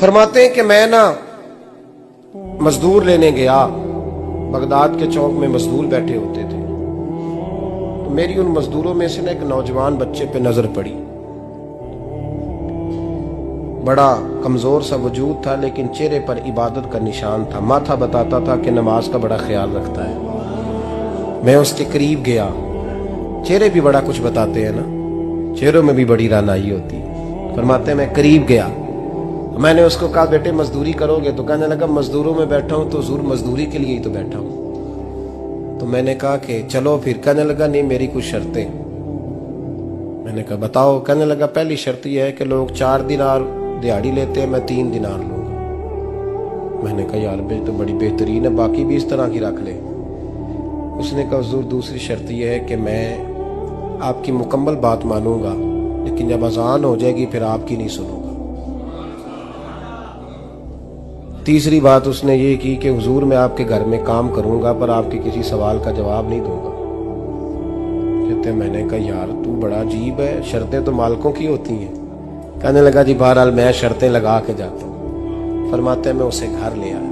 फरमाते हैं कि मैं ना मजदूर लेने गया, बगदाद के चौक में मजदूर बैठे होते थे, तो मेरी उन मजदूरों में से ना एक नौजवान बच्चे पे नजर पड़ी। बड़ा कमजोर सा वजूद था, लेकिन चेहरे पर इबादत का निशान था। माथा बताता था कि नमाज का बड़ा ख्याल रखता है। मैं उसके करीब गया। चेहरे भी बड़ा कुछ बताते हैं ना, चेहरों में भी बड़ी रानाई होती है। फरमाते हैं मैं करीब गया, मैंने उसको कहा बेटे मजदूरी करोगे? तो कहने लगा मजदूरों में बैठा हूं तो हुजूर मजदूरी के लिए ही तो बैठा हूं। तो मैंने कहा कि चलो फिर। कहने लगा नहीं मेरी कुछ शर्तें। मैंने कहा बताओ। कहने लगा पहली शर्त यह है कि लोग 4 दिनार दिहाड़ी लेते हैं, मैं 3 दिनार लूंगा। मैंने कहा यार भाई तो बड़ी बेहतरीन है, बाकी भी इस तरह की रख ले। उसने कहा हुजूर दूसरी शर्त यह है कि मैं आपकी मुकम्मल बात मानूंगा, लेकिन जब अजान हो जाएगी फिर आपकी नहीं सुनूंगा। तीसरी बात उसने ये की कि हुजूर मैं आपके घर में काम करूंगा पर आपके किसी सवाल का जवाब नहीं दूंगा। कहते मैंने कहा यार तू बड़ा अजीब है, शर्तें तो मालिकों की होती हैं। कहने लगा जी बहरहाल मैं शर्तें लगा के जाता हूँ। फरमाते मैं उसे घर ले आया।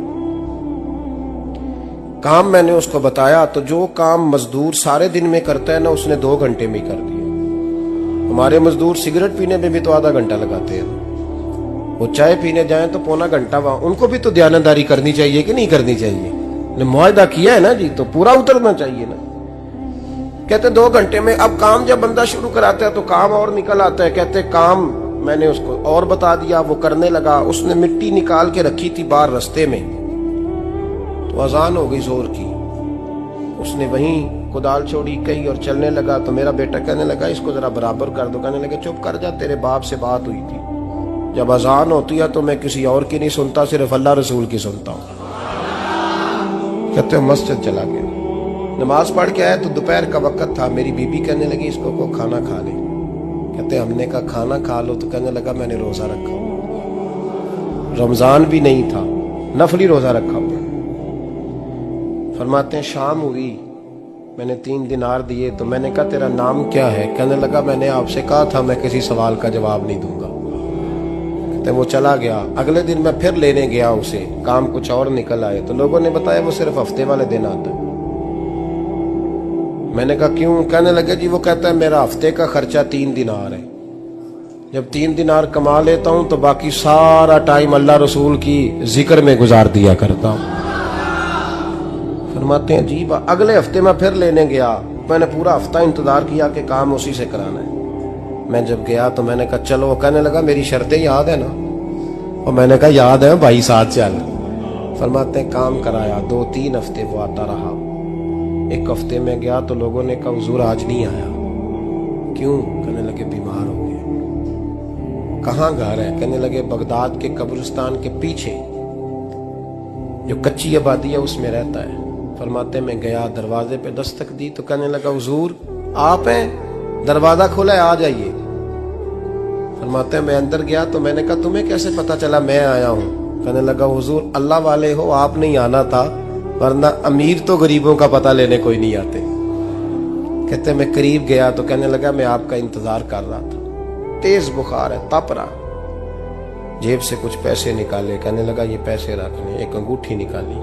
काम मैंने उसको बताया तो जो काम मजदूर सारे दिन में करता है ना, उसने 2 घंटे में ही कर दिया। हमारे मजदूर सिगरेट पीने में भी तो आधा घंटा लगाते हैं, वो चाय पीने जाएं तो पौना घंटा। वहां उनको भी तो दयानतदारी करनी चाहिए कि नहीं करनी चाहिए? ने मुआहदा किया है ना जी, तो पूरा उतरना चाहिए ना। कहते 2 घंटे में। अब काम जब बंदा शुरू कराता है तो काम और निकल आता है। कहते काम मैंने उसको और बता दिया, वो करने लगा। उसने मिट्टी निकाल के रखी थी बाहर रास्ते में, तो अजान हो गई जोर की। उसने वहीं कुदाल छोड़ी कही और चलने लगा। तो मेरा बेटा कहने लगा इसको जरा बराबर कर दो। कहने लगे चुप कर जा, तेरे बाप से बात हुई थी, जब अजान होती है तो मैं किसी और की नहीं सुनता, सिर्फ अल्लाह रसूल की सुनता हूं। कहते मस्जिद चला गया, नमाज पढ़ के आया तो दोपहर का वक्त था। मेरी बीबी कहने लगी इसको को खाना खा ले। कहते हमने कहा खाना खा लो, तो कहने लगा मैंने रोजा रखा, रमजान भी नहीं था, नफली रोजा रखा हुआ। फरमाते हैं शाम हुई, मैंने 3 दिनार दिए। तो मैंने कहा तेरा नाम क्या है? कहने लगा मैंने आपसे कहा था मैं किसी सवाल का जवाब नहीं दूंगा। वो चला गया। अगले दिन मैं फिर लेने गया उसे, काम कुछ और निकल आए। तो लोगों ने बताया वो सिर्फ हफ्ते वाले दिन आता है। मैंने कहा क्यों? कहने लगे जी वो कहता है मेरा हफ्ते का खर्चा 3 दिनार है, जब 3 दिनार कमा लेता हूं तो बाकी सारा टाइम अल्लाह रसूल की जिक्र में गुजार दिया करता हूं। फरमाते हैं अजीब। अगले हफ्ते मैं फिर लेने गया, मैंने पूरा हफ्ता इंतजार किया कि काम उसी से कराना है। मैं जब गया तो मैंने कहा चलो। कहने लगा मेरी शर्तें याद है ना? और मैंने कहा याद है भाई साथ चल। फरमाते हैं काम कराया। 2-3 हफ्ते वो आता रहा। एक हफ्ते में गया तो लोगों ने कहा हुजूर आज नहीं आया। क्यों? कहने लगे बीमार हो गए। कहाँ घर है? कहने लगे बगदाद के कब्रिस्तान के पीछे जो कच्ची आबादी है उसमें रहता है। फरमाते मैं गया, दरवाजे पे दस्तक दी तो कहने लगा हुजूर आप हैं? दरवाजा खोला है, आ जाइए। फरमाते हैं मैं अंदर गया तो मैंने कहा तुम्हें कैसे पता चला मैं आया हूं? कहने लगा हुजूर अल्लाह वाले हो, आप नहीं आना था, वरना अमीर तो गरीबों का पता लेने कोई नहीं आते। कहते मैं करीब गया तो कहने लगा मैं आपका इंतजार कर रहा था, तेज बुखार है, तप रहा। जेब से कुछ पैसे निकाले, कहने लगा ये पैसे रखने। एक अंगूठी निकाली।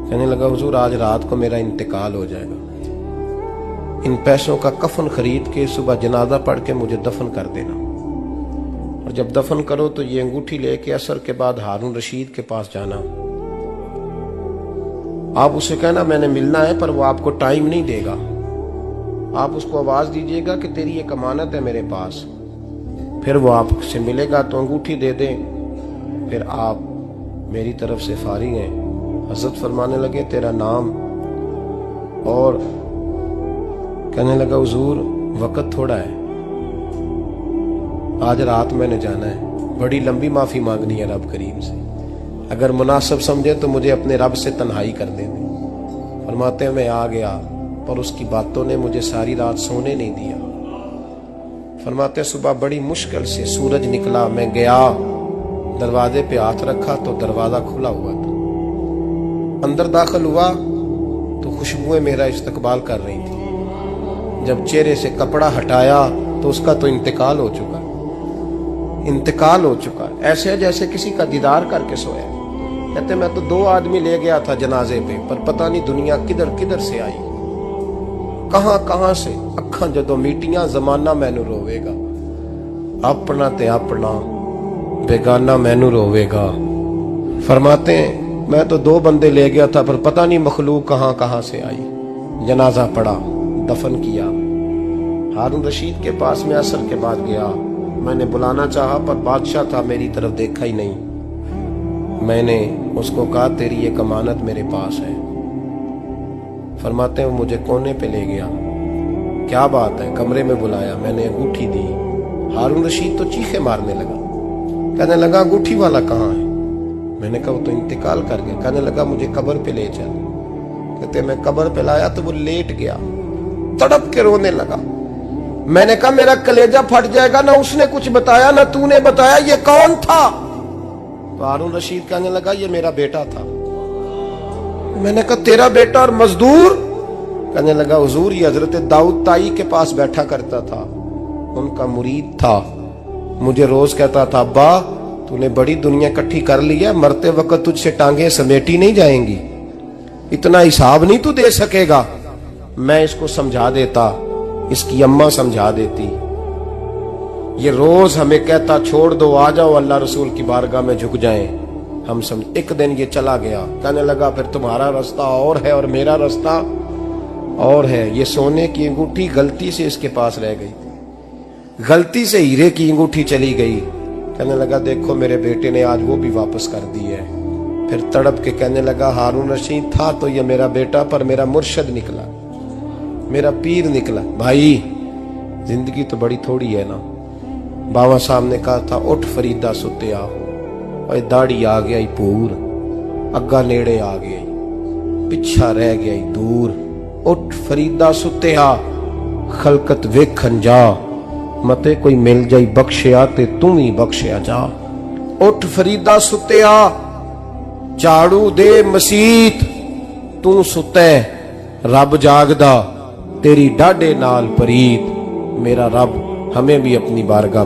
कहने लगा हुजूर आज रात को मेरा इंतकाल हो जाएगा, इन पैसों का कफन खरीद के सुबह जनाजा पढ़ के मुझे दफन कर देना, और जब दफन करो तो ये अंगूठी लेके असर के बाद हारून रशीद के पास जाना। आप उसे कहना मैंने मिलना है, पर वो आपको टाइम नहीं देगा। आप उसको आवाज दीजिएगा कि तेरी एक अमानत है मेरे पास। फिर वो आपसे मिलेगा तो अंगूठी दे दे, फिर आप मेरी तरफ से फारिग हैं। हजरत फरमाने लगे तेरा नाम? और कहने लगा हुजूर वक्त थोड़ा है, आज रात मैंने जाना है, बड़ी लंबी माफी मांगनी है रब करीम से, अगर मुनासिब समझे तो मुझे अपने रब से तन्हाई कर दे। फरमाते हैं मैं आ गया, पर उसकी बातों ने मुझे सारी रात सोने नहीं दिया। फरमाते हैं सुबह बड़ी मुश्किल से सूरज निकला, मैं गया, दरवाजे पे हाथ रखा तो दरवाजा खुला हुआ था। अंदर दाखिल हुआ तो खुशबुएं मेरा इस्तकबाल कर रही थी। जब चेहरे से कपड़ा हटाया तो उसका तो इंतकाल हो चुका। इंतकाल हो चुका है, ऐसे जैसे किसी का दीदार करके सोया। कहते मैं तो 2 आदमी ले गया था जनाजे पे, पर पता नहीं दुनिया किधर किधर से आई, कहां कहां से। अखा जदों मीटियां जमाना मैनू रोवेगा, अपना ते अपना बेगाना मैनू रोवेगा। फरमाते हैं मैं तो 2 बंदे ले गया था, पर पता नहीं मखलूक कहां कहां से आई। जनाजा पड़ा, दफन किया। हारून रशीद के पास में असर के बाद गया, मैंने बुलाना चाहा पर बादशाह था, मेरी तरफ देखा ही नहीं। मैंने उसको कहा तेरी एक अमानत मेरे पास है। फरमाते हैं मुझे कोने पे ले गया, क्या बात है, कमरे में बुलाया, मैंने अंगूठी दी। हारून रशीद तो चीखे मारने लगा, कहने लगा अंगूठी वाला कहाँ है? मैंने कहा वो तो इंतकाल कर गया। कहने लगा मुझे कब्र पे ले चल। कहते मैं कब्र पे लाया तो वो लेट गया, तड़प के रोने लगा। मैंने कहा मेरा कलेजा फट जाएगा, ना उसने कुछ बताया ना तूने बताया, ये कौन था? तो हारून रशीद कहने लगा ये मेरा बेटा था। मैंने कहा तेरा बेटा और मजदूर? कहने लगा हुजूर ये हजरत दाऊद ताई के पास बैठा करता था, उनका मुरीद था, मुझे रोज कहता था अब्बा तूने बड़ी दुनिया इकट्ठी कर ली है, मरते वक्त तुझसे टांगे समेटी नहीं जाएंगी, इतना हिसाब नहीं तू दे सकेगा। मैं इसको समझा देता, इसकी अम्मा समझा देती। ये रोज हमें कहता छोड़ दो, आ जाओ अल्लाह रसूल की बारगाह में झुक जाएं। हम समझ। एक दिन ये चला गया, कहने लगा फिर तुम्हारा रास्ता और है और मेरा रास्ता और है। ये सोने की अंगूठी गलती से इसके पास रह गई, गलती से हीरे की अंगूठी चली गई। कहने लगा देखो मेरे बेटे ने आज वो भी वापस कर दी है। फिर तड़प के कहने लगा हारून रशीद था तो ये मेरा बेटा, पर मेरा मुर्शद निकला, मेरा पीर निकला। भाई जिंदगी तो बड़ी थोड़ी है ना। बाबा साहब ने कहा था उठ फरीदा सुत्या, और दाढ़ी आ गया पूर, अग्गा नेड़े आ गया, पिछा रह गया दूर। उठ फरीदा सुत्या खलकत वेखन जा, मते कोई मिल जाई बख्शिया ते तू ही बख्शिया जा। उठ फरीदा सुत्या झाड़ू दे मसीत, तू सुते रब जागदा, तेरी डाडे नाल परीत। मेरा रब हमें भी अपनी बारगाह